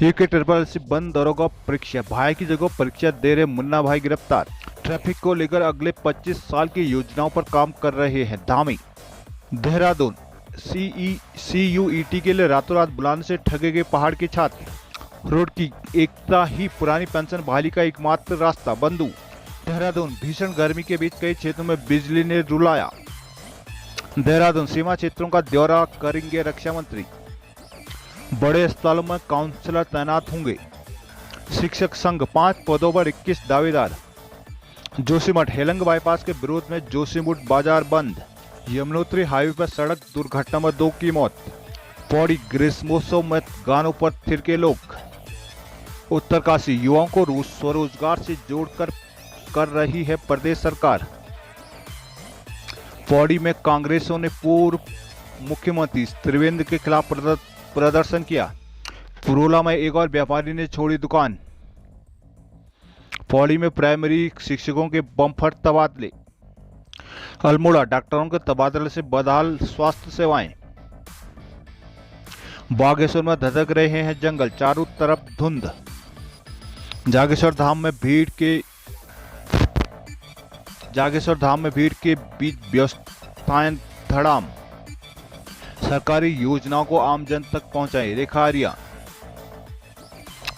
UK triple C बंद दरोगा परीक्षा, भाई की जगह परीक्षा दे रहे मुन्ना भाई गिरफ्तार। ट्रैफिक को लेकर अगले 25 साल की योजनाओं पर काम कर रहे हैं धामी। देहरादून CUET के लिए रातों रात बुलाने से ठगे गए पहाड़ के छात्र। रोड की एकता ही पुरानी पेंशन बहाली का एकमात्र रास्ता, बंधु। देहरादून भीषण गर्मी के बीच कई क्षेत्रों में बिजली ने रुलाया। देहरादून सीमा क्षेत्रों का दौरा करेंगे रक्षा मंत्री। बड़े अस्पतालों में काउंसलर तैनात होंगे। शिक्षक संघ 5 पदों पर 21 दावेदार। जोशीमठ हेलंग बाईपास के विरोध में जोशीमठ बाजार बंद। यमुनोत्री हाईवे पर सड़क दुर्घटना में 2 की मौत। पौड़ी ग्रीष्मोत्सव में गानों पर थिरके लोग। उत्तरकाशी युवाओं को स्वरोजगार से जोड़कर कर रही है प्रदेश सरकार। पौड़ी में कांग्रेसियों ने पूर्व मुख्यमंत्री त्रिवेंद्र के खिलाफ प्रदर्शन किया। पुरोला में एक और व्यापारी ने छोड़ी दुकान। पौड़ी में प्राइमरी शिक्षकों के बम्पर तबादले। अल्मोड़ा डॉक्टरों के तबादले से बदहाल स्वास्थ्य सेवाएं। बागेश्वर में धधक रहे हैं जंगल, चारों तरफ धुंध। जागेश्वर धाम में भीड़ के बीच व्यवस्थाएं धड़ाम। सरकारी योजनाओं को आम जन तक पहुंचाएं, रेखा आर्या।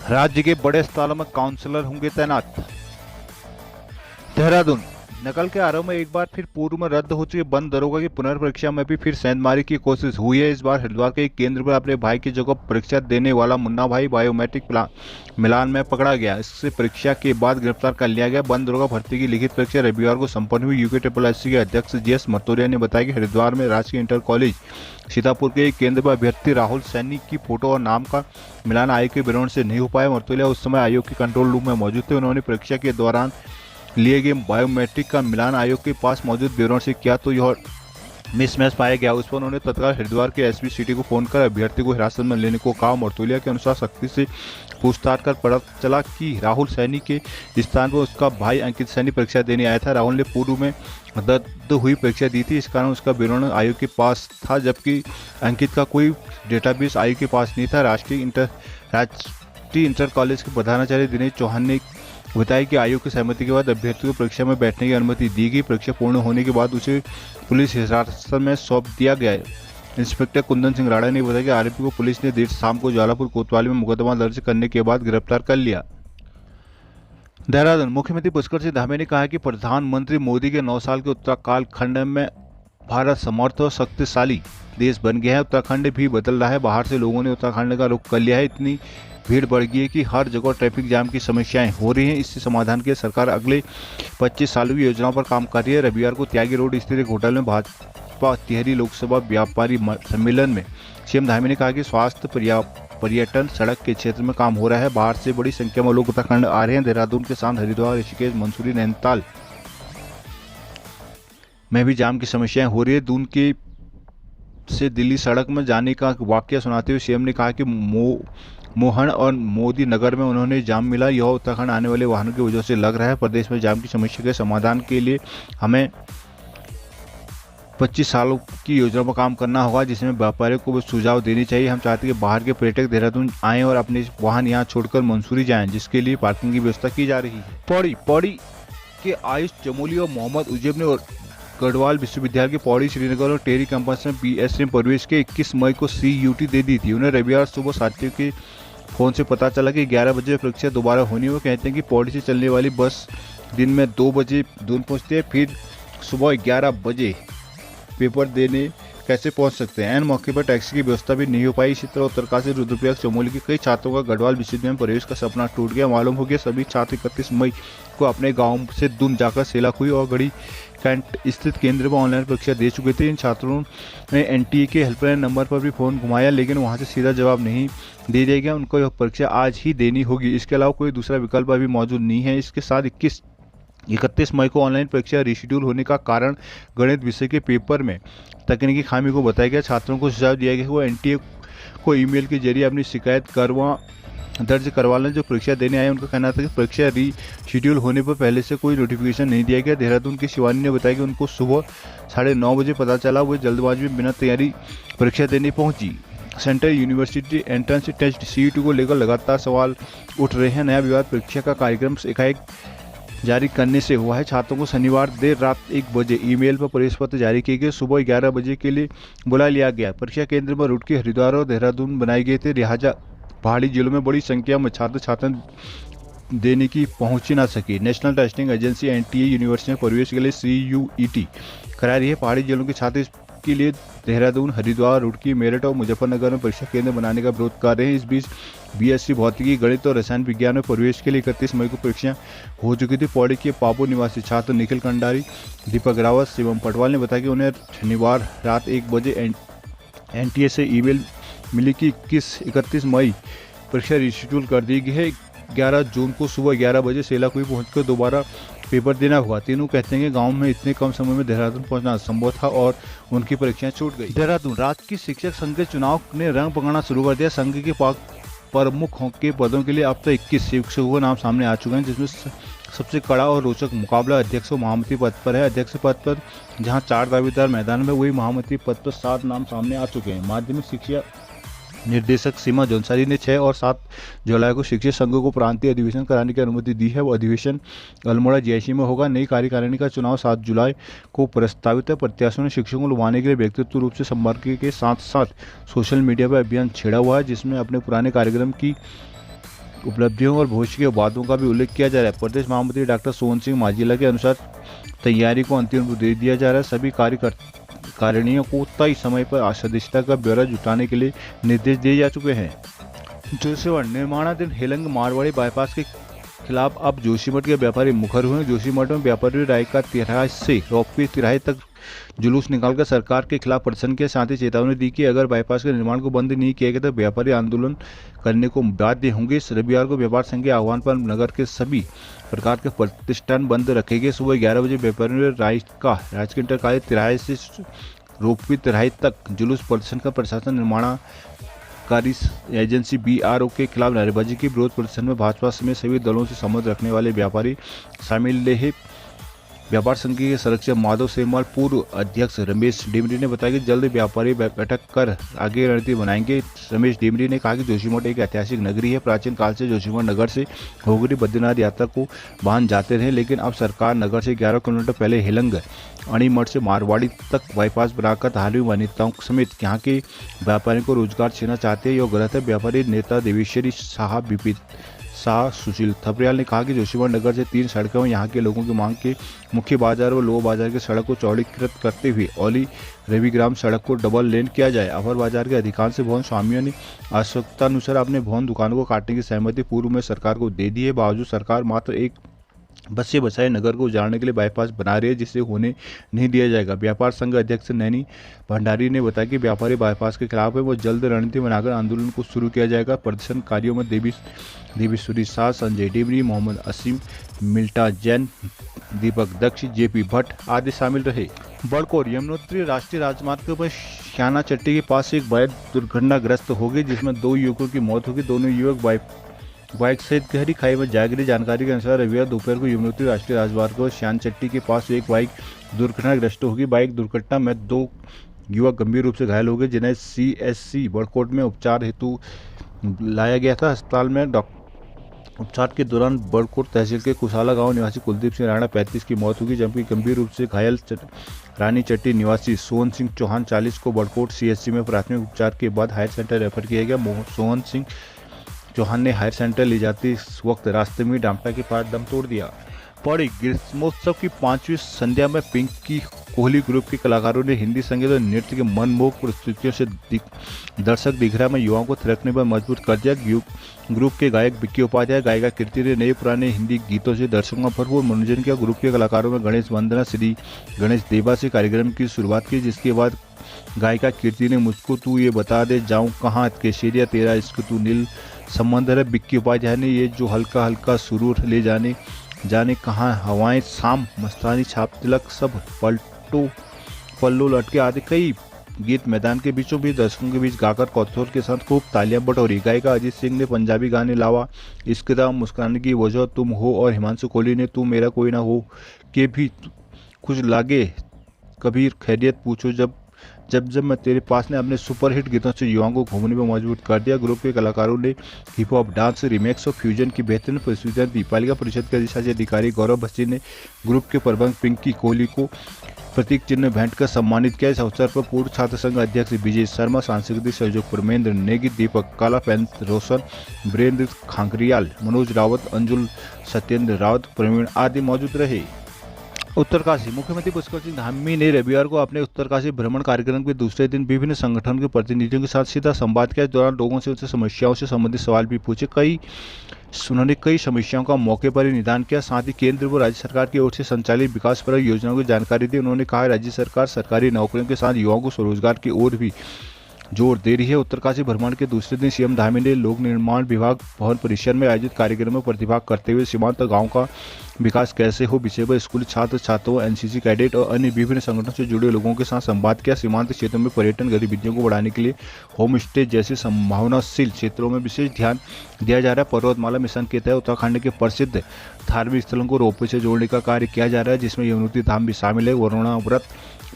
राज्य के बड़े अस्पतालों में काउंसलर होंगे तैनात। देहरादून नकल के आरोप में एक बार फिर पूर्व में रद्द हो चुकी बंद दरोगा की पुनर्परीक्षा में भी फिर सेंधमारी की कोशिश हुई है। इस बार हरिद्वार के एक केंद्र पर अपने भाई की जगह परीक्षा देने वाला मुन्ना भाई बायोमेट्रिक मिलान में पकड़ा गया। इससे परीक्षा के बाद गिरफ्तार कर लिया गया। बंद दरोगा भर्ती की लिखित परीक्षा रविवार को संपन्न हुई। यूके SSC के अध्यक्ष GS मर्तोलिया ने बताया कि हरिद्वार में राजकीय इंटर कॉलेज सीतापुर के एक केंद्र पर अभ्यर्थी राहुल सैनी की फोटो और नाम का मिलान आयोग के विवरण से नहीं हो पाया। मर्तोलिया उस समय आयोग के कंट्रोल रूम में मौजूद थे। उन्होंने परीक्षा के दौरान लिए गए बायोमेट्रिक का मिलान आयोग के पास मौजूद विवरण से किया तो यह मिसमैच पाया गया। उस पर उन्होंने तत्काल हरिद्वार के SP सिटी को फोन कर अभ्यर्थी को हिरासत में लेने को कहा। मर्तोलिया के अनुसार सख्ती से पूछताछ कर पता चला कि राहुल सैनी के स्थान पर उसका भाई अंकित सैनी परीक्षा देने आया था। राहुल ने पूर्व में रद्द हुई परीक्षा दी थी, इस कारण उसका विवरण आयोग के पास था, जबकि अंकित का कोई डेटाबेस आयोग के पास नहीं था। राष्ट्रीय इंटर कॉलेज के प्रधानाचार्य दिनेश चौहान ने बताया कि आयोग की सहमति के बाद अभ्यर्थी को परीक्षा में बैठने की अनुमति दी गई। परीक्षा पूर्ण होने के बाद उसे पुलिस हिरासत में सौंप दिया गया। इंस्पेक्टर कुंदन सिंह राणा ने बताया कि आरोपी को पुलिस ने देर शाम को ज्वालापुर कोतवाली में मुकदमा दर्ज करने के बाद गिरफ्तार कर लिया। देहरादून मुख्यमंत्री पुष्कर सिंह धामी ने कहा कि प्रधानमंत्री मोदी के 9 साल के उत्तराखंड में भारत समर्थ और शक्तिशाली देश बन गया है। उत्तराखंड भी बदल रहा है। बाहर से लोगों ने उत्तराखंड का रुख कर लिया है। इतनी भीड़ बढ़ गई है कि हर जगह ट्रैफिक जाम की समस्याएं हो रही हैं। इससे समाधान के लिए सरकार अगले 25 सालों की योजनाओं पर काम कर रही है। रविवार को त्यागी रोड स्थित एक होटल में भाजपा टिहरी लोकसभा व्यापारी सम्मेलन में CM धामी ने कहा कि स्वास्थ्य पर्यटन सड़क के क्षेत्र में काम हो रहा है। बाहर से बड़ी संख्या में लोग उत्तराखंड आ रहे हैं। देहरादून के साथ हरिद्वार, ऋषिकेश, मंसूरी, नैनीताल में भी जाम की समस्याएं हो रही है। दून के से दिल्ली सड़क में जाने का वाकया सुनाते हुए CM ने कहा कि मोहन और मोदी नगर में उन्होंने जाम मिला। यह उत्तराखंड आने वाले वाहनों की वजह से लग रहा है। प्रदेश में जाम की समस्या के समाधान के लिए हमें 25 सालों की योजना पर काम करना होगा, जिसमें व्यापारियों को भी सुझाव देनी चाहिए। हम चाहते हैं कि बाहर के पर्यटक देहरादून आएँ और अपने वाहन यहाँ छोड़कर मंसूरी जाएं, जिसके लिए पार्किंग की व्यवस्था की जा रही है। पौड़ी के आयुष चमोली और मोहम्मद उजैब ने गढ़वाल विश्वविद्यालय के पौड़ी, श्रीनगर और टेरी कैंपस में BSc प्रवेश के 21 मई को CUT दे दी थी। उन्हें रविवार सुबह साथियों के फोन से पता चला कि 11 बजे परीक्षा दोबारा होनी है। वो कहते हैं कि पौड़ी से चलने वाली बस दिन में 2 बजे दून पहुंचती है, फिर सुबह 11 बजे पेपर देने कैसे पहुंच सकते हैं। ऐन मौके पर टैक्सी की व्यवस्था भी नहीं हो पाई। इसी तरह उत्तरकाशी, रुद्रप्रयाग, चमोली के कई छात्रों का गढ़वाल विश्वविद्यालय में प्रवेश का सपना टूट गया। मालूम हो गया सभी छात्र 31 मई को अपने गाँव से दून जाकर सेलाखुई और गढ़ी कैंट स्थित केंद्र पर ऑनलाइन परीक्षा दे चुके थे। इन छात्रों ने NTA के हेल्पलाइन नंबर पर भी फोन घुमाया, लेकिन वहां से सीधा जवाब नहीं दे दिया गया। उनको यह परीक्षा आज ही देनी होगी। इसके अलावा कोई दूसरा विकल्प अभी मौजूद नहीं है। इसके साथ 31 मई को ऑनलाइन परीक्षा रिशेड्यूल होने का कारण गणित विषय के पेपर में तकनीकी खामी को बताया गया। छात्रों को सुझाव दिया गया कि वो NTA को ईमेल के जरिए अपनी शिकायत दर्ज करवा लें। जो परीक्षा देने आए उनका कहना था कि परीक्षा रीशेड्यूल होने पर पहले से कोई नोटिफिकेशन नहीं दिया गया। देहरादून की शिवानी ने बताया कि उनको सुबह 9:30 बजे पता चला। वो जल्दबाजी में बिना तैयारी परीक्षा देने पहुंची। Central university entrance test CET को लेकर लगातार सवाल उठ रहे हैं। नया विवाद परीक्षा का कार्यक्रम एकाएक जारी करने से हुआ है। छात्रों को शनिवार देर रात 1 बजे ईमेल पर प्रवेश पत्र जारी किए गए। सुबह 11 बजे के लिए बुला लिया गया। परीक्षा केंद्र पर रुड़की, हरिद्वार और देहरादून बनाए गए थे। लिहाजा पहाड़ी जिलों में बड़ी संख्या में छात्र छात्राएं देने की पहुंच ही ना सकी। National testing agency NTA university में प्रवेश के लिए सीयूईटी करा रही है। पहाड़ी जिलों के छात्र के लिए देहरादून, हरिद्वार, रुड़की, मेरठ और मुजफ्फरनगर में परीक्षा केंद्र बनाने का विरोध कर रहे हैं। इस बीच बीएससी भौतिकी, गणित और रसायन विज्ञान में प्रवेश के लिए 31 मई को परीक्षा हो चुकी थी। पौड़ी के पापू निवासी छात्र निखिल कंडारी, दीपक रावत, शिवम पटवाल ने बताया कि उन्हें शनिवार रात 1 बजे एनटीए से ईमेल मिली कि 31 मई परीक्षा रिशेड्यूल कर दी गई है। 11 जून को सुबह 11 बजे सेलाकुई पहुंचकर दोबारा पेपर देना हुआ। तीनों कहते हैं कि गांव में इतने कम समय में देहरादून पहुंचना असंभव था और उनकी परीक्षाएं छूट गई। देहरादून राज्य की शिक्षक संघ के चुनाव ने रंग पकड़ना शुरू कर दिया। संघ के प्रमुखों के पदों के लिए अब तक 21 शिक्षकों के नाम सामने आ चुके हैं, जिसमें सबसे कड़ा और रोचक मुकाबला अध्यक्ष और महामंत्री पद पर है। अध्यक्ष पद पर जहां 4 दावेदार मैदान में, वही महामंत्री पद पर 7 नाम सामने आ चुके हैं। माध्यमिक शिक्षा निर्देशक सीमा जौनसारी ने 6 और 7 जुलाई को शिक्षक संघों को प्रांतीय अधिवेशन कराने की अनुमति दी है। वो अधिवेशन अल्मोड़ा जीआईसी में होगा। नई कार्यकारिणी का चुनाव 7 जुलाई को प्रस्तावित है। प्रत्याशियों ने शिक्षकों को लुभाने के लिए व्यक्तिगत रूप से संपर्क के साथ साथ सोशल मीडिया पर अभियान छेड़ा हुआ है, जिसमें अपने पुराने कार्यक्रम की उपलब्धियों और भविष्य के वादों का भी उल्लेख किया जा रहा है। प्रदेश महामंत्री डॉक्टर सोहन सिंह मांझीला के अनुसार तैयारी को अंतिम रूप दे दिया जा रहा है। सभी कार्यकारिणियों को तय समय पर सदस्यता का ब्यौरा जुटाने के लिए निर्देश दिए जा चुके हैं। जोशीमठ निर्माणाधीन हेलंग मारवाड़ी बाईपास के खिलाफ अब जोशीमठ के व्यापारी मुखर हुए हैं। जोशीमठ में व्यापारी रायका तिराहे से रोपवे तिराहे तक जुलूस निकालकर सरकार के खिलाफ प्रदर्शन के साथ ही चेतावनी दी कि अगर बाईपास के निर्माण को बंद नहीं किया गया तो व्यापारी आंदोलन करने को बाध्य होंगे। रविवार को व्यापार संघ के आह्वान पर नगर के सभी प्रकार के प्रतिष्ठान बंद रखे गए। सुबह 11 बजे व्यापारियों ने राजकीय इंटर कॉलेज तिराहे से रोपवे तिराहे तक जुलूस प्रदर्शन का प्रशासन निर्माणकारी एजेंसी बीआरओ के खिलाफ नारेबाजी की। विरोध प्रदर्शन में भाजपा समेत सभी दलों से संबंध रखने वाले व्यापारी शामिल रहे। व्यापार संघ के सदस्य माधव सेमवाल, पूर्व अध्यक्ष रमेश डेमरी ने बताया कि जल्द व्यापारी बैठक कर आगे रणनीति बनाएंगे। रमेश डेमरी ने कहा कि जोशीमठ एक ऐतिहासिक नगरी है। प्राचीन काल से जोशीमठ नगर से होगरी बद्रीनाथ यात्रा को वाहन जाते रहे, लेकिन अब सरकार नगर से 11 किलोमीटर पहले हेलंग अणीमठ से मारवाड़ी तक बाईपास बनाकर धार्मिक मान्यताओं समेत यहाँ के व्यापारियों को रोजगार छीनना चाहते हैं। यह गलत है। व्यापारी नेता देवेश्वरी साहब, विपिन शाह, सुशील थपरियाल ने कहा कि जोशीमठ नगर से 3 सड़कें और यहाँ के लोगों की मांग के मुख्य बाजार व लोअर बाजार की सड़क को चौड़ीकृत करते हुए औली रविग्राम सड़क को डबल लेन किया जाए। अपर बाजार के अधिकांश भवन स्वामियों ने आवश्यकतानुसार अपने भवन दुकानों को काटने की सहमति पूर्व में सरकार को दे दी है। बावजूद सरकार मात्र एक बस से बसाए नगर को उजाड़ने के लिए बाईपास बना रही है, जिसे होने नहीं दिया जाएगा। व्यापार संघ अध्यक्ष नैनी भंडारी ने बताया कि व्यापारी बाईपास के खिलाफ है, वो जल्द रणनीति बनाकर आंदोलन को शुरू किया जाएगा। प्रदर्शनकारियों में देवेश्वरी शाह, संजय डेमरी, मोहम्मद असीम, मिल्टा जैन, दीपक दक्ष, जेपी भट्ट आदि शामिल रहे। बड़कोर यमुनोत्री राष्ट्रीय राजमार्ग पर श्याना चट्टी के पास एक बाइक दुर्घटनाग्रस्त हो गई, जिसमें 2 युवकों की मौत होगी। दोनों युवक बाइक सहित गहरी खाई में जा गिरे। जानकारी के अनुसार रविवार दोपहर को यमुनोत्री राष्ट्रीय राजमार्ग पर श्यान चट्टी के पास एक बाइक दुर्घटनाग्रस्त होगी। बाइक दुर्घटना में 2 युवक गंभीर रूप से घायल हो गए, जिन्हें सीएससी बड़कोट में उपचार हेतु लाया गया था। अस्पताल में उपचार के दौरान बड़कोट तहसील के कुशाला गांव निवासी कुलदीप सिंह राणा 35 की मौत होगी, जबकि गंभीर रूप से घायल रानी चट्टी निवासी सोहन सिंह चौहान 40 को बड़कोट सीएससी में प्राथमिक उपचार के बाद हायर सेंटर रेफर किया गया। सोहन सिंह चौहान ने हायर सेंटर ले जाते वक्त रास्ते में डामटा के पास दम तोड़ दिया। पौड़ी ग्रीष्मोत्सव की 5वीं संध्या में पिंक की कोहली ग्रुप के कलाकारों ने हिंदी संगीत और नृत्य के मनमोहक प्रस्तुतियों से दर्शक दिघरा में युवाओं को थिरकने पर मजबूर कर दिया। ग्रुप के गायक विक्की उपाध्याय, गायिका कीर्ति ने नए पुराने हिंदी गीतों से दर्शकों का भरपूर मनोरंजन किया। ग्रुप के कलाकारों में गणेश वंदना, श्री गणेश देवा से कार्यक्रम की शुरुआत की, जिसके बाद गायिका कीर्ति ने मुझको तू ये बता दे जाऊं कहाँ केशरिया तेरा इश्क तू नील समंदर है। विक्की उपाध्याय ने ये जो हल्का हल्का सुरूर ले जाने कहाँ हवाएं शाम मस्तानी छाप तिलक सब पल्लू लटके आदि कई गीत मैदान के बीचों बीच दर्शकों के बीच गाकर कौतूहल के साथ खूब तालियां बटोरी। गायिका अजीत सिंह ने पंजाबी गाने लावा इश्क दा, मुस्कुराने की वजह तुम हो और हिमांशु कोहली ने तू मेरा कोई ना हो के भी कुछ लागे, कभी खैरियत पूछो जब जब जब मैं तेरे पास ने अपने सुपरहिट गीतों से युवाओं को घूमने में मजबूर कर दिया। ग्रुप के कलाकारों ने हिप हॉप, डांस, रिमिक्स और फ्यूजन की बेहतरीन प्रस्तुतियां दी। पालिका परिषद के अधिशासी अधिकारी गौरव बस्सी ने ग्रुप के प्रबंधक पिंकी कोहली को प्रतीक चिन्ह भेंट कर सम्मानित किया। इस अवसर पर पूर्व छात्र संघ अध्यक्ष विजय शर्मा, सांस्कृतिक संयोजक परमेंद्र नेगी, दीपक काला, पैंत रोशन, वीरेंद्र खांकरियाल, मनोज रावत, अंजुल सत्येंद्र रावत, प्रवीण आदि मौजूद रहे। उत्तरकाशी मुख्यमंत्री पुष्कर सिंह धामी ने रविवार को अपने उत्तरकाशी भ्रमण कार्यक्रम के दूसरे दिन विभिन्न संगठनों के प्रतिनिधियों के साथ सीधा संवाद किया। इस दौरान लोगों से उनसे समस्याओं से संबंधित सवाल भी पूछे। उन्होंने कई समस्याओं का मौके पर ही निदान किया। साथ ही केंद्र व राज्य सरकार की ओर से संचालित विकासपरक योजनाओं की जानकारी दी। उन्होंने कहा राज्य सरकार सरकारी नौकरियों के साथ युवाओं को स्वरोजगार की ओर भी जोर दे रही है। उत्तरकाशी भ्रमण के दूसरे दिन सीएम धामी ने लोक निर्माण विभाग भवन परिसर में आयोजित कार्यक्रम में प्रतिभाग करते हुए सीमांत गांव का विकास कैसे हो विषय पर स्कूली छात्र छात्राओं, एनसीसी कैडेट और अन्य विभिन्न संगठनों से जुड़े लोगों के साथ संवाद किया। सीमांत क्षेत्रों में पर्यटन गतिविधियों को बढ़ाने के लिए होम स्टे जैसे संभावनाशील क्षेत्रों में विशेष ध्यान दिया जा रहा है। पर्वतमाला मिशन के तहत उत्तराखंड के प्रसिद्ध धार्मिक स्थलों को रोपवे से जोड़ने का कार्य किया जा रहा है, जिसमें यमुनोत्री धाम भी शामिल है। वरुणा व्रत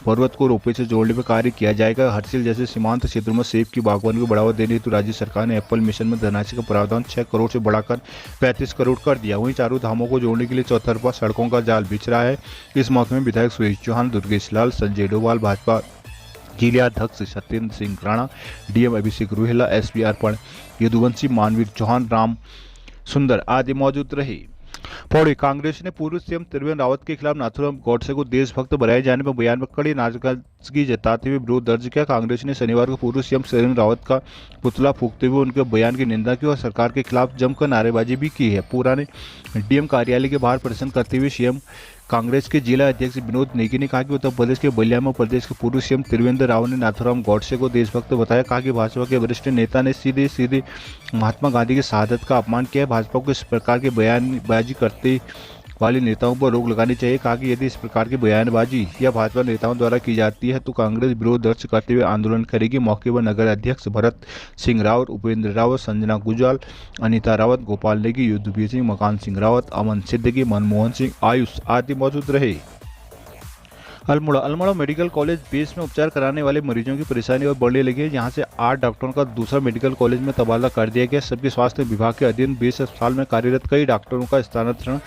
पर्वत को रोपवे से जोड़ने पर कार्य किया जाएगा। हरसिल जैसे सीमांत क्षेत्रों में सेब की बागवानी को बढ़ावा देने हेतु राज्य सरकार ने एप्पल मिशन में धनराशि का प्रावधान 6 करोड़ से बढ़ाकर 35 करोड़ कर दिया। वहीं चारों धामों को जोड़ने के लिए चौतरफा सड़कों का जाल बिछ रहा है। इस मौके में विधायक सुरेश चौहान, दुर्गेश लाल, संजय डोभाल, भाजपा जिलाध्यक्ष सत्येंद्र सिंह राणा, डीएम अभिषेक रुहेला, एसपी अर्पण यदुवंशी, मानवीर चौहान, राम सुंदर आदि मौजूद रहे। पौड़ी कांग्रेस ने पूर्व सीएम त्रिवेंद्र रावत के खिलाफ नाथूराम गौडसे को देशभक्त बनाए जाने पर बयान में कड़ी नाराजगी जताते हुए विरोध दर्ज किया। कांग्रेस ने शनिवार को पूर्व सीएम त्रिवेंद्र रावत का पुतला फूंकते हुए उनके बयान की निंदा की और सरकार के खिलाफ जमकर नारेबाजी भी की है। पुराने डीएम कार्यालय के बाहर प्रदर्शन करते हुए सीएम कांग्रेस के जिला अध्यक्ष विनोद नेगी ने कहा कि उत्तर प्रदेश के बलिया में प्रदेश के पूर्व सीएम त्रिवेंद्र रावत ने नाथूराम गौडसे को देशभक्त बताया। कहा कि भाजपा के वरिष्ठ नेता ने सीधे सीधे महात्मा गांधी की शहादत का अपमान किया। भाजपा को इस प्रकार के बयानबाजी करते वाले नेताओं पर रोक लगानी चाहिए। कहा कि यदि इस प्रकार की बयानबाजी या भाजपा नेताओं द्वारा की जाती है तो कांग्रेस विरोध दर्ज करते हुए आंदोलन करेगी। मौके पर नगर अध्यक्ष भरत सिंह रावत, उपेंद्र रावत, संजना गुजराल, अनीता रावत, गोपाल नेगी, युद्धवीर सिंह, मकान सिंह रावत, अमन सिद्दीकी, मनमोहन सिंह, आयुष आदि मौजूद रहे। अल्मोड़ा मेडिकल कॉलेज बेस में उपचार कराने वाले मरीजों की परेशानी और बढ़ने लगी है। यहाँ से 8 डॉक्टरों का दूसरा मेडिकल कॉलेज में तबादला कर दिया गया। सबके स्वास्थ्य विभाग के अधीन बेस अस्पताल में कार्यरत कई डॉक्टरों का स्थानांतरण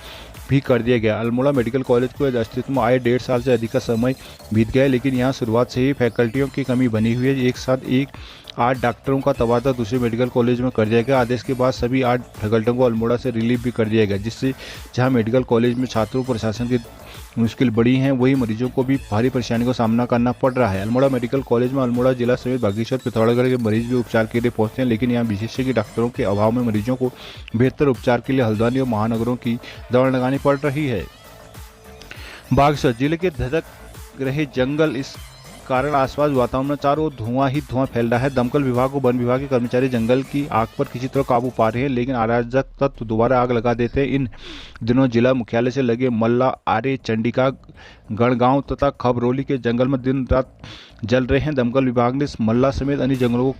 भी कर दिया गया। अल्मोड़ा मेडिकल कॉलेज को अस्तित्व में आए 1.5 साल से अधिक का समय बीत गया है, लेकिन यहाँ शुरुआत से ही फैकल्टियों की कमी बनी हुई है। एक साथ 8 डॉक्टरों का तबादला दूसरे मेडिकल कॉलेज में कर दिया गया। आदेश के बाद सभी 8 फैकल्टियों को अल्मोड़ा से रिलीव भी कर दिया गया, जिससे जहां मेडिकल कॉलेज में छात्रों प्रशासन की मुश्किल बड़ी है, वही मरीजों को भी भारी परेशानी का सामना करना पड़ रहा है। अल्मोड़ा मेडिकल कॉलेज में अल्मोड़ा जिला समेत बागेश्वर, पिथौरागढ़ के मरीज भी उपचार के लिए पहुंचते हैं, लेकिन यहाँ विशेषज्ञ डॉक्टरों के अभाव में मरीजों को बेहतर उपचार के लिए हल्द्वानी और महानगरों की दौड़ लगानी पड़ रही है। बागेश्वर जिले के धधक रहे जंगल, इस कारण आसपास वातावरण में चारों ओर धुआं ही धुआं फैल रहा है। दमकल विभाग और वन विभाग के कर्मचारी जंगल की आग पर किसी तरह काबू पा रहे हैं, लेकिन अराजक तत्व दोबारा आग लगा देते हैं। इन दिनों जिला मुख्यालय से लगे मल्ला, आरे, चंडिका, गणगांव तथा खबरौली के जंगल में दिन रात जल रहे हैं। दमकल विभाग ने मल्ला समेत अन्य जंगलों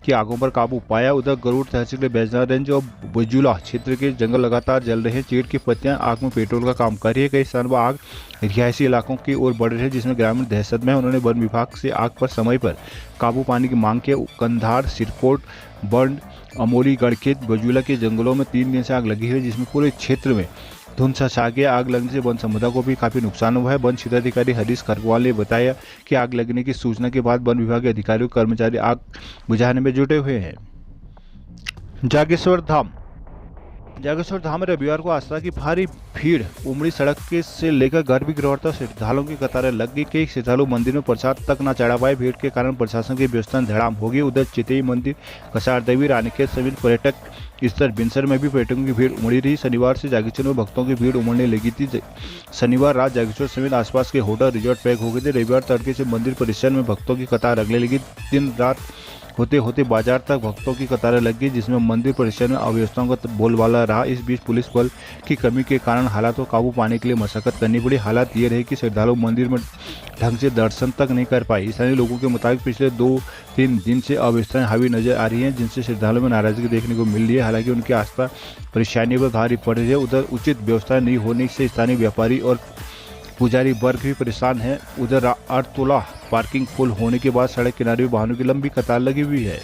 की आगों पर काबू पाया। उधर गरुड़ तहसील के बैजनाथ रेंज और बजुला क्षेत्र के जंगल लगातार जल रहे हैं। चीड़ की पत्तियां आग में पेट्रोल का काम कर रही है। कई स्थानों पर आग रिहायशी इलाकों की ओर बढ़ रही है, जिसमें ग्रामीण दहशत में है। उन्होंने वन विभाग से आग पर समय पर काबू पाने की मांग की। कंधार, सिरकोट, बंड, अमोली, गढ़खेत, बजुला के जंगलों में 3 दिन से आग लगी हुई है, जिसमें पूरे क्षेत्र में धुंध छा गया। आग लगने से वन संपदा को भी काफी नुकसान हुआ है। वन क्षेत्राधिकारी हरीश खरगवाल ने बताया कि आग लगने की सूचना के बाद वन विभाग के अधिकारियों कर्मचारी आग बुझाने में जुटे हुए हैं। जागेश्वर धाम में रविवार को आस्था की भारी भीड़ उमड़ी। सड़क के से लेकर गर्भगृह तक श्रद्धालुओं की कतारें लग गई। कई श्रद्धालु मंदिर में प्रसाद तक न चढ़ा पाए। भीड़ के कारण प्रशासन की व्यवस्था धड़ाम हो गई। उधर चितई मंदिर, कसार देवी, रानीखेत समेत पर्यटक स्थल बिनसर में भी पर्यटकों की भीड़ उमड़ी रही। शनिवार से जागेश्वर में भक्तों की भीड़ उमड़ने लगी थी। शनिवार रात जागेश्वर समेत आसपास के होटल रिजॉर्ट पैक हो गए थे। रविवार तड़के से मंदिर परिसर में भक्तों की कतार लगने लगी। दिन रात होते होते बाजार तक भक्तों की कतारें लग गई, जिसमें मंदिर परिसर में अव्यवस्थाओं का बोलबाला रहा। इस बीच पुलिस बल की कमी के कारण हालात को काबू पाने के लिए मशक्कत करनी पड़ी। हालात ये रहे कि श्रद्धालु मंदिर में ढंग से दर्शन तक नहीं कर पाए। स्थानीय लोगों के मुताबिक पिछले 2-3 दिन से अव्यवस्थाएं हावी नजर आ रही हैं, जिनसे श्रद्धालुओं में नाराजगी देखने को मिल रही है। हालांकि उनकी आस्था परेशानी पर भारी पड़ रही है। उधर उचित व्यवस्था नहीं होने से स्थानीय व्यापारी और पुजारी वर्ग भी परेशान है। उधर अरतोला पार्किंग फुल होने के बाद सड़क किनारे वाहनों की लंबी कतार लगी हुई है।